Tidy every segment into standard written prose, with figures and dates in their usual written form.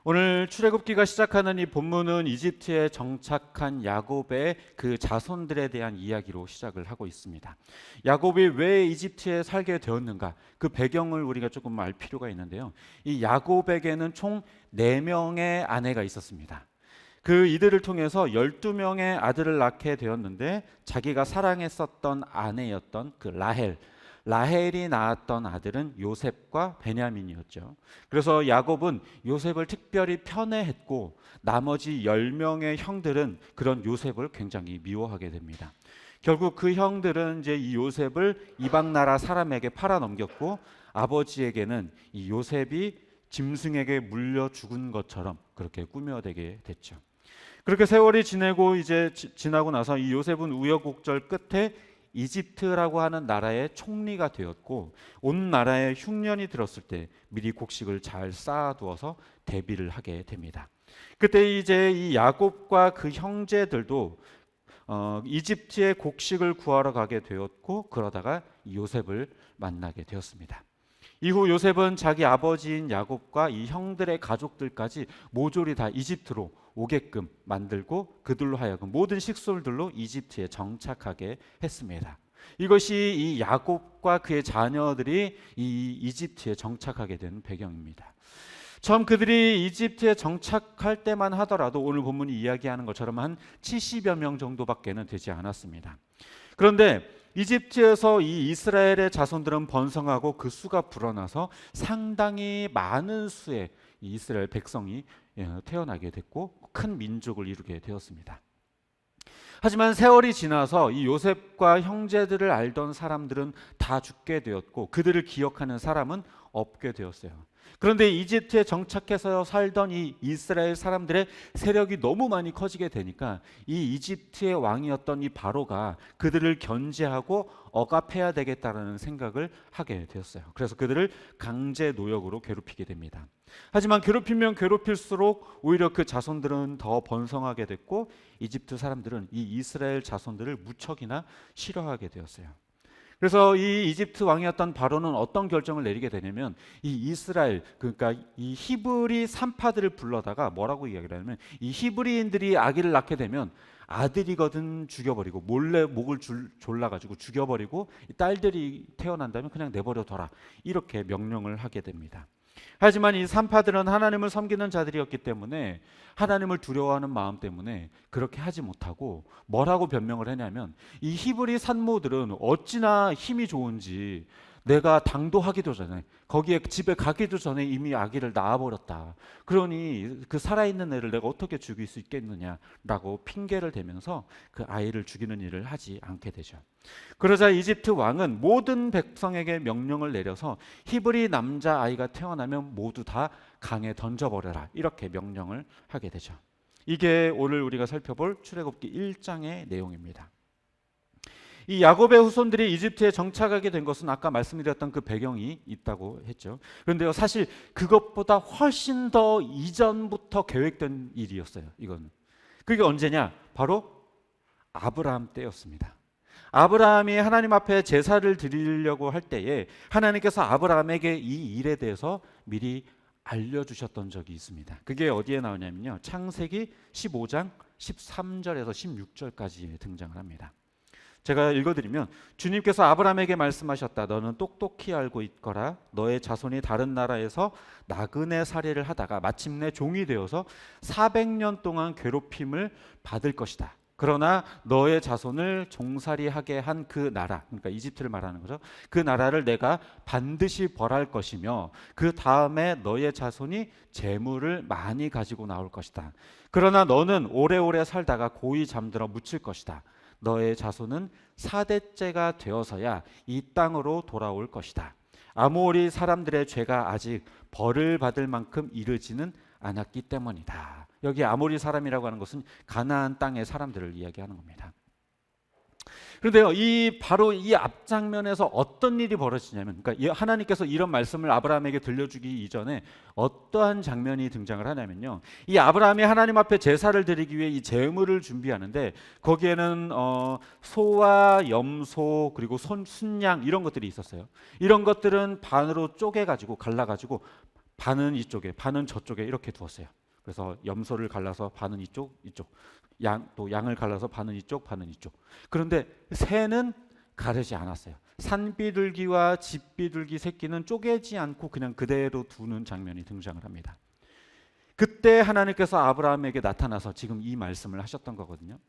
오늘 출애굽기가 시작하는 이 본문은 이집트에 정착한 야곱의 그 자손들에 대한 이야기로 시작을 하고 있습니다. 야곱이 왜 이집트에 살게 되었는가, 그 배경을 우리가 조금 알 필요가 있는데요. 이 야곱에게는 총 4명의 아내가 있었습니다. 그 이들을 통해서 12명의 아들을 낳게 되었는데, 자기가 사랑했었던 아내였던 그 라헬이 낳았던 아들은 요셉과 베냐민이었죠. 그래서 야곱은 요셉을 특별히 편애했고, 나머지 10명의 형들은 그런 요셉을 굉장히 미워하게 됩니다. 결국 그 형들은 이제 이 요셉을 이방 나라 사람에게 팔아 넘겼고, 아버지에게는 이 요셉이 짐승에게 물려 죽은 것처럼 그렇게 꾸며대게 됐죠. 그렇게 세월이 지나고 나서 이 요셉은 우여곡절 끝에 이집트라고 하는 나라의 총리가 되었고, 온 나라에 흉년이 들었을 때 미리 곡식을 잘 쌓아두어서 대비를 하게 됩니다. 그때 이제 이 야곱과 그 형제들도 이집트의 곡식을 구하러 가게 되었고, 그러다가 요셉을 만나게 되었습니다. 이후 요셉은 자기 아버지인 야곱과 이 형들의 가족들까지 모조리 다 이집트로 오게끔 만들고, 그들로 하여금 모든 식솔들로 이집트에 정착하게 했습니다. 이것이 이 야곱과 그의 자녀들이 이 이집트에 정착하게 된 배경입니다. 처음 그들이 이집트에 정착할 때만 하더라도 오늘 본문이 이야기하는 것처럼 한 70여 명 정도밖에는 되지 않았습니다. 그런데 이집트에서 이 이스라엘의 자손들은 번성하고 그 수가 불어나서 상당히 많은 수의 이스라엘 백성이 태어나게 됐고, 큰 민족을 이루게 되었습니다. 하지만 세월이 지나서 이 요셉과 형제들을 알던 사람들은 다 죽게 되었고, 그들을 기억하는 사람은 없게 되었어요. 그런데 이집트에 정착해서 살던 이 이스라엘 사람들의 세력이 너무 많이 커지게 되니까 이 이집트의 왕이었던 이 바로가 그들을 견제하고 억압해야 되겠다라는 생각을 하게 되었어요. 그래서 그들을 강제 노역으로 괴롭히게 됩니다. 하지만 괴롭히면 괴롭힐수록 오히려 그 자손들은 더 번성하게 됐고, 이집트 사람들은 이 이스라엘 자손들을 무척이나 싫어하게 되었어요. 그래서 이 이집트 왕이었던 바로는 어떤 결정을 내리게 되냐면, 이 이스라엘, 그러니까 이 히브리 산파들을 불러다가 뭐라고 이야기를 하냐면, 이 히브리인들이 아기를 낳게 되면 아들이거든 죽여버리고, 몰래 목을 졸라가지고 죽여버리고, 딸들이 태어난다면 그냥 내버려둬라, 이렇게 명령을 하게 됩니다. 하지만 이 산파들은 하나님을 섬기는 자들이었기 때문에, 하나님을 두려워하는 마음 때문에 그렇게 하지 못하고 뭐라고 변명을 했냐면, 이 히브리 산모들은 어찌나 힘이 좋은지 내가 당도하기도 전에, 거기에 집에 가기도 전에 이미 아기를 낳아버렸다. 그러니 그 살아있는 애를 내가 어떻게 죽일 수 있겠느냐라고 핑계를 대면서 그 아이를 죽이는 일을 하지 않게 되죠. 그러자 이집트 왕은 모든 백성에게 명령을 내려서 히브리 남자 아이가 태어나면 모두 다 강에 던져버려라, 이렇게 명령을 하게 되죠. 이게 오늘 우리가 살펴볼 출애굽기 1장의 내용입니다. 이 야곱의 후손들이 이집트에 정착하게 된 것은 아까 말씀드렸던 그 배경이 있다고 했죠. 그런데요, 사실 그것보다 훨씬 더 이전부터 계획된 일이었어요. 이건 그게 언제냐? 바로 아브라함 때였습니다. 아브라함이 하나님 앞에 제사를 드리려고 할 때에 하나님께서 아브라함에게 이 일에 대해서 미리 알려주셨던 적이 있습니다. 그게 어디에 나오냐면요, 창세기 15장 13절에서 16절까지 등장을 합니다. 제가 읽어드리면, 주님께서 아브라함에게 말씀하셨다. 너는 똑똑히 알고 있거라. 너의 자손이 다른 나라에서 나그네 살이를 하다가 마침내 종이 되어서 400년 동안 괴롭힘을 받을 것이다. 그러나 너의 자손을 종살이하게 한 그 나라, 그러니까 이집트를 말하는 거죠. 그 나라를 내가 반드시 벌할 것이며, 그 다음에 너의 자손이 재물을 많이 가지고 나올 것이다. 그러나 너는 오래오래 살다가 고이 잠들어 묻힐 것이다. 너의 자손은 4대째가 되어서야 이 땅으로 돌아올 것이다. 아모리 사람들의 죄가 아직 벌을 받을 만큼 이르지는 않았기 때문이다. 여기 아모리 사람이라고 하는 것은 가나안 땅의 사람들을 이야기하는 겁니다. 그런데요, 바로 이 앞장면에서 어떤 일이 벌어지냐면, 그러니까 하나님께서 이런 말씀을 아브라함에게 들려주기 이전에 어떠한 장면이 등장을 하냐면요, 이 아브라함이 하나님 앞에 제사를 드리기 위해 이 제물을 준비하는데, 거기에는 소와 염소 그리고 순양 이런 것들이 있었어요. 이런 것들은 반으로 쪼개가지고 갈라가지고 반은 이쪽에, 반은 저쪽에 이렇게 두었어요. 그래서 염소를 갈라서 반은 이쪽, 또 양을 갈라서 반은 이쪽, 반은 이쪽. 그런데 새는 가르지 않았어요. 산비둘기와 집비둘기 새끼는 쪼개지 않고 그냥 그대로 두는 장면이 등장을 합니다. 그때 하나님께서 아브라함에게 나타나서 지금 이 말씀을 하셨던 거거든요.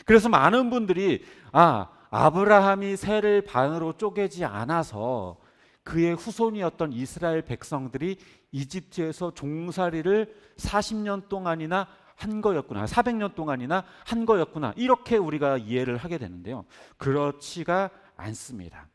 그래서 많은 분들이 아브라함이 새를 반으로 쪼개지 않아서 그의 후손이었던 이스라엘 백성들이 이집트에서 종살이를 40년 동안이나 한 거였구나, 400년 동안이나 한 거였구나, 이렇게 우리가 이해를 하게 되는데요. 그렇지가 않습니다.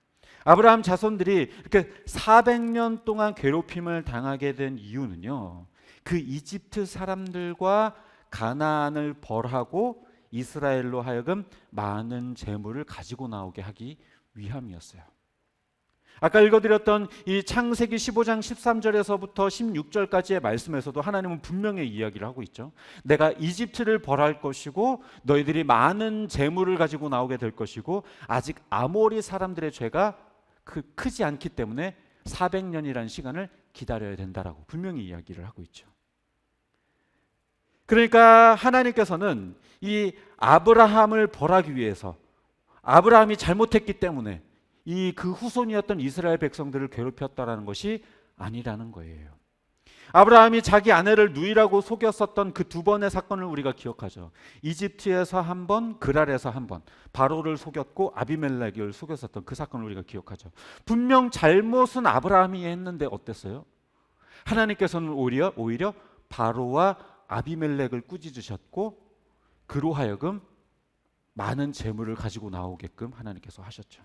아브라함 자손들이 이렇게 400년 동안 괴롭힘을 당하게 된 이유는요, 그 이집트 사람들과 가나안을 벌하고 이스라엘로 하여금 많은 재물을 가지고 나오게 하기 위함이었어요. 아까 읽어드렸던 이 창세기 15장 13절에서부터 16절까지의 말씀에서도 하나님은 분명히 이야기를 하고 있죠. 내가 이집트를 벌할 것이고 너희들이 많은 재물을 가지고 나오게 될 것이고 아직 아모리 사람들의 죄가 크지 않기 때문에 400년이라는 시간을 기다려야 된다라고 분명히 이야기를 하고 있죠. 그러니까 하나님께서는 이 아브라함을 벌하기 위해서, 아브라함이 잘못했기 때문에 이 그 후손이었던 이스라엘 백성들을 괴롭혔다라는 것이 아니라는 거예요. 아브라함이 자기 아내를 누이라고 속였었던 그 두 번의 사건을 우리가 기억하죠. 이집트에서 한 번, 그랄에서 한 번, 바로를 속였고 아비멜렉을 속였었던 그 사건을 우리가 기억하죠. 분명 잘못은 아브라함이 했는데 어땠어요? 하나님께서는 오히려 바로와 아비멜렉을 꾸짖으셨고 그로 하여금 많은 재물을 가지고 나오게끔 하나님께서 하셨죠.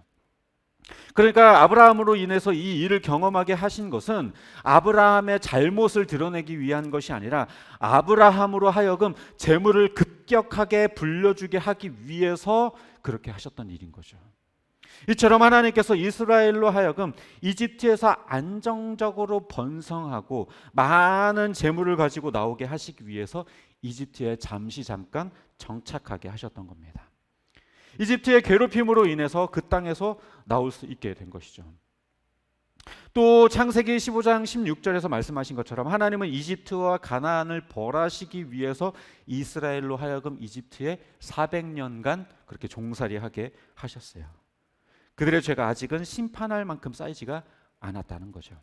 그러니까 아브라함으로 인해서 이 일을 경험하게 하신 것은 아브라함의 잘못을 드러내기 위한 것이 아니라 아브라함으로 하여금 재물을 급격하게 불려주게 하기 위해서 그렇게 하셨던 일인 거죠. 이처럼 하나님께서 이스라엘로 하여금 이집트에서 안정적으로 번성하고 많은 재물을 가지고 나오게 하시기 위해서 이집트에 잠깐 정착하게 하셨던 겁니다. 이집트의 괴롭힘으로 인해서 그 땅에서 나올 수 있게 된 것이죠. 또 창세기 15장 16절에서 말씀하신 것처럼 하나님은 이집트와 가나안을 벌하시기 위해서 이스라엘로 하여금 이집트에 400년간 그렇게 종살이하게 하셨어요. 그들의 죄가 아직은 심판할 만큼 쌓이지가 않았다는 거죠.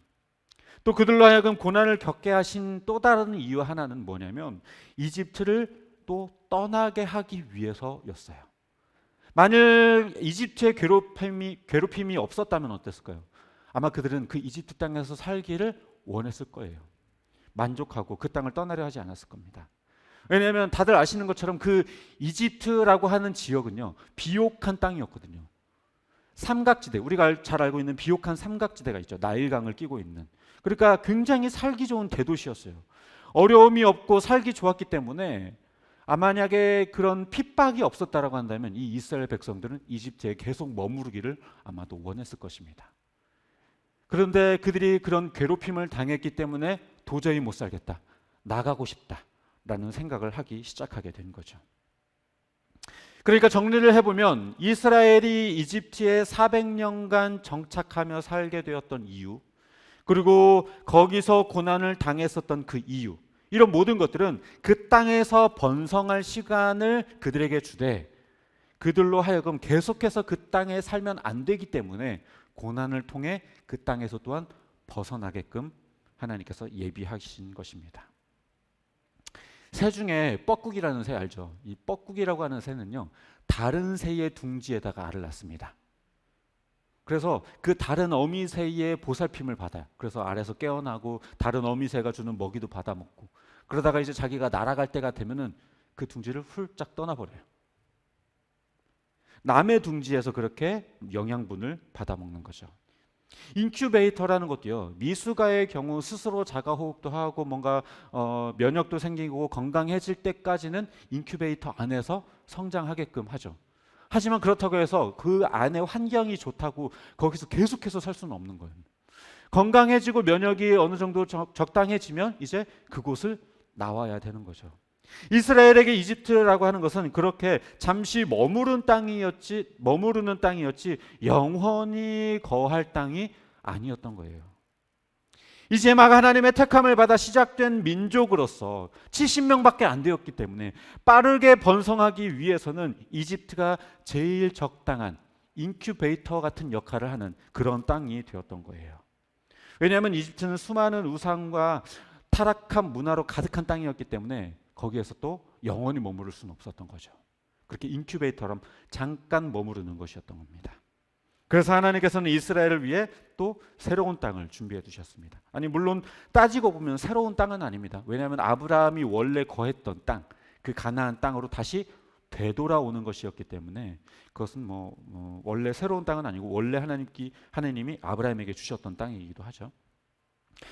또 그들로 하여금 고난을 겪게 하신 또 다른 이유 하나는 뭐냐면 이집트를 또 떠나게 하기 위해서였어요. 만일 이집트의 괴롭힘이 없었다면 어땠을까요? 아마 그들은 그 이집트 땅에서 살기를 원했을 거예요. 만족하고 그 땅을 떠나려 하지 않았을 겁니다. 왜냐하면 다들 아시는 것처럼 그 이집트라고 하는 지역은요, 비옥한 땅이었거든요. 삼각지대, 우리가 잘 알고 있는 비옥한 삼각지대가 있죠. 나일강을 끼고 있는. 그러니까 굉장히 살기 좋은 대도시였어요. 어려움이 없고 살기 좋았기 때문에 만약에 그런 핍박이 없었다라고 한다면 이 이스라엘 백성들은 이집트에 계속 머무르기를 아마도 원했을 것입니다. 그런데 그들이 그런 괴롭힘을 당했기 때문에 도저히 못 살겠다, 나가고 싶다라는 생각을 하기 시작하게 된 거죠. 그러니까 정리를 해보면 이스라엘이 이집트에 400년간 정착하며 살게 되었던 이유, 그리고 거기서 고난을 당했었던 그 이유, 이런 모든 것들은 그 땅에서 번성할 시간을 그들에게 주되 그들로 하여금 계속해서 그 땅에 살면 안 되기 때문에 고난을 통해 그 땅에서 또한 벗어나게끔 하나님께서 예비하신 것입니다. 새 중에 뻐꾸기라는 새 알죠? 이 뻐꾸기라고 하는 새는요, 다른 새의 둥지에다가 알을 낳습니다. 그래서 그 다른 어미새의 보살핌을 받아요. 그래서 알에서 깨어나고 다른 어미새가 주는 먹이도 받아 먹고, 그러다가 이제 자기가 날아갈 때가 되면은 그 둥지를 훌쩍 떠나버려요. 남의 둥지에서 그렇게 영양분을 받아 먹는 거죠. 인큐베이터라는 것도요, 미숙아의 경우 스스로 자가호흡도 하고 뭔가 면역도 생기고 건강해질 때까지는 인큐베이터 안에서 성장하게끔 하죠. 하지만 그렇다고 해서 그 안에 환경이 좋다고 거기서 계속해서 살 수는 없는 거예요. 건강해지고 면역이 어느 정도 적당해지면 이제 그곳을 나와야 되는 거죠. 이스라엘에게 이집트라고 하는 것은 그렇게 잠시 머무르는 땅이었지 영원히 거할 땅이 아니었던 거예요. 이제 막 하나님의 택함을 받아 시작된 민족으로서 70명밖에 안 되었기 때문에 빠르게 번성하기 위해서는 이집트가 제일 적당한 인큐베이터 같은 역할을 하는 그런 땅이 되었던 거예요. 왜냐하면 이집트는 수많은 우상과 타락한 문화로 가득한 땅이었기 때문에 거기에서 또 영원히 머무를 수는 없었던 거죠. 그렇게 인큐베이터처럼 잠깐 머무르는 것이었던 겁니다. 그래서 하나님께서는 이스라엘을 위해 또 새로운 땅을 준비해 두셨습니다. 아니 물론 따지고 보면 새로운 땅은 아닙니다. 왜냐하면 아브라함이 원래 거했던 땅, 그 가나안 땅으로 다시 되돌아오는 것이었기 때문에 그것은 원래 새로운 땅은 아니고 원래 하나님이 아브라함에게 주셨던 땅이기도 하죠.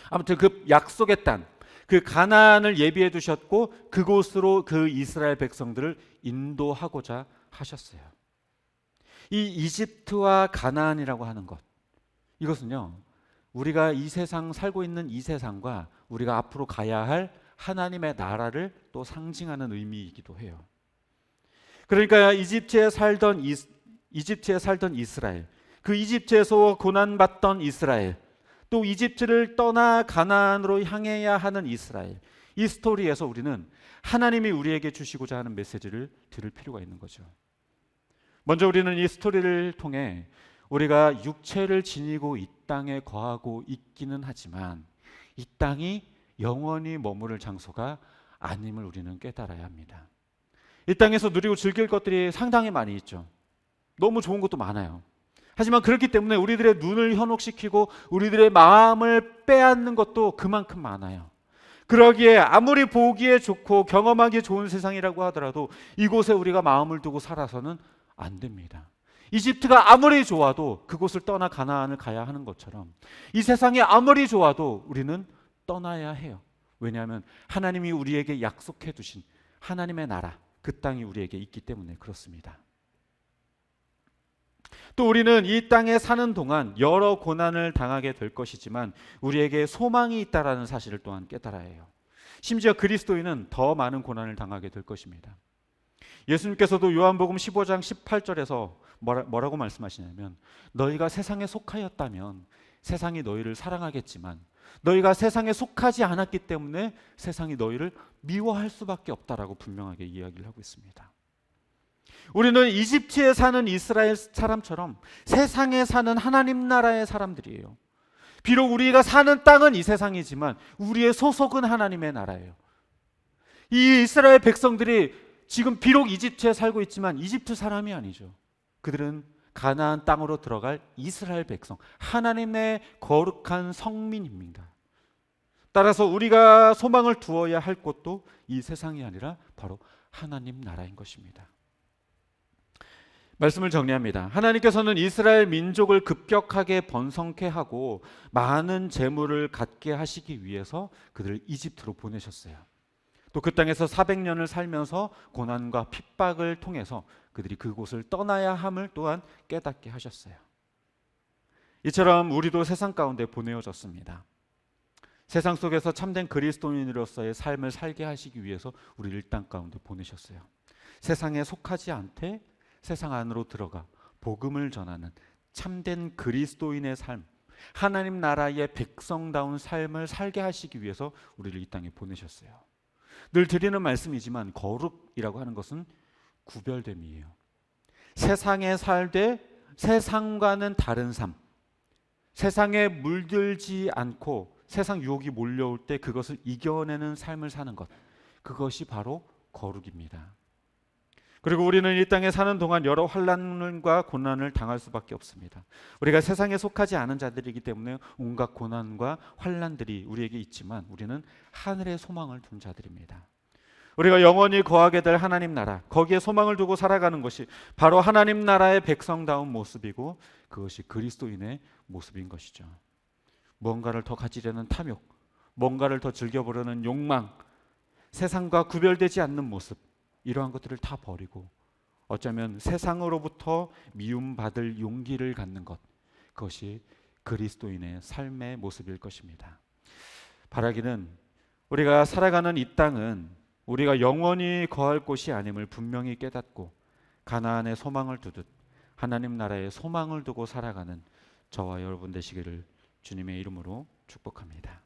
아무튼 그 약속의 땅, 그 가나안을 예비해 두셨고 그곳으로 그 이스라엘 백성들을 인도하고자 하셨어요. 이 이집트와 가나안이라고 하는 것, 이것은요 우리가 이 세상 살고 있는 이 세상과 우리가 앞으로 가야 할 하나님의 나라를 또 상징하는 의미이기도 해요. 그러니까 이집트에 살던 이스라엘, 그 이집트에서 고난받던 이스라엘, 또 이집트를 떠나 가나안으로 향해야 하는 이스라엘, 이 스토리에서 우리는 하나님이 우리에게 주시고자 하는 메시지를 들을 필요가 있는 거죠. 먼저 우리는 이 스토리를 통해 우리가 육체를 지니고 이 땅에 거하고 있기는 하지만 이 땅이 영원히 머무를 장소가 아님을 우리는 깨달아야 합니다. 이 땅에서 누리고 즐길 것들이 상당히 많이 있죠. 너무 좋은 것도 많아요. 하지만 그렇기 때문에 우리들의 눈을 현혹시키고 우리들의 마음을 빼앗는 것도 그만큼 많아요. 그러기에 아무리 보기에 좋고 경험하기 좋은 세상이라고 하더라도 이곳에 우리가 마음을 두고 살아서는 안 됩니다. 이집트가 아무리 좋아도 그곳을 떠나 가나안을 가야 하는 것처럼 이 세상이 아무리 좋아도 우리는 떠나야 해요. 왜냐하면 하나님이 우리에게 약속해 두신 하나님의 나라, 그 땅이 우리에게 있기 때문에 그렇습니다. 또 우리는 이 땅에 사는 동안 여러 고난을 당하게 될 것이지만 우리에게 소망이 있다라는 사실을 또한 깨달아야 해요. 심지어 그리스도인은 더 많은 고난을 당하게 될 것입니다. 예수님께서도 요한복음 15장 18절에서 뭐라고 말씀하시냐면 너희가 세상에 속하였다면 세상이 너희를 사랑하겠지만 너희가 세상에 속하지 않았기 때문에 세상이 너희를 미워할 수밖에 없다라고 분명하게 이야기를 하고 있습니다. 우리는 이집트에 사는 이스라엘 사람처럼 세상에 사는 하나님 나라의 사람들이에요. 비록 우리가 사는 땅은 이 세상이지만 우리의 소속은 하나님의 나라예요. 이 이스라엘 백성들이 지금 비록 이집트에 살고 있지만 이집트 사람이 아니죠. 그들은 가나안 땅으로 들어갈 이스라엘 백성, 하나님의 거룩한 성민입니다. 따라서 우리가 소망을 두어야 할 곳도 이 세상이 아니라 바로 하나님 나라인 것입니다. 말씀을 정리합니다. 하나님께서는 이스라엘 민족을 급격하게 번성케 하고 많은 재물을 갖게 하시기 위해서 그들을 이집트로 보내셨어요. 또 그 땅에서 400년을 살면서 고난과 핍박을 통해서 그들이 그곳을 떠나야 함을 또한 깨닫게 하셨어요. 이처럼 우리도 세상 가운데 보내어졌습니다. 세상 속에서 참된 그리스도인으로서의 삶을 살게 하시기 위해서 우리를 땅 가운데 보내셨어요. 세상에 속하지 않되 세상 안으로 들어가 복음을 전하는 참된 그리스도인의 삶, 하나님 나라의 백성다운 삶을 살게 하시기 위해서 우리를 이 땅에 보내셨어요. 늘 드리는 말씀이지만 거룩이라고 하는 것은 구별됨이에요. 세상에 살되 세상과는 다른 삶, 세상에 물들지 않고 세상 유혹이 몰려올 때 그것을 이겨내는 삶을 사는 것, 그것이 바로 거룩입니다. 그리고 우리는 이 땅에 사는 동안 여러 환난과 고난을 당할 수밖에 없습니다. 우리가 세상에 속하지 않은 자들이기 때문에 온갖 고난과 환난들이 우리에게 있지만 우리는 하늘의 소망을 둔 자들입니다. 우리가 영원히 거하게 될 하나님 나라, 거기에 소망을 두고 살아가는 것이 바로 하나님 나라의 백성다운 모습이고 그것이 그리스도인의 모습인 것이죠. 뭔가를 더 가지려는 탐욕, 뭔가를 더 즐겨보려는 욕망, 세상과 구별되지 않는 모습, 이러한 것들을 다 버리고 어쩌면 세상으로부터 미움받을 용기를 갖는 것, 그것이 그리스도인의 삶의 모습일 것입니다. 바라기는 우리가 살아가는 이 땅은 우리가 영원히 거할 곳이 아님을 분명히 깨닫고 가나안의 소망을 두듯 하나님 나라의 소망을 두고 살아가는 저와 여러분 되시기를 주님의 이름으로 축복합니다.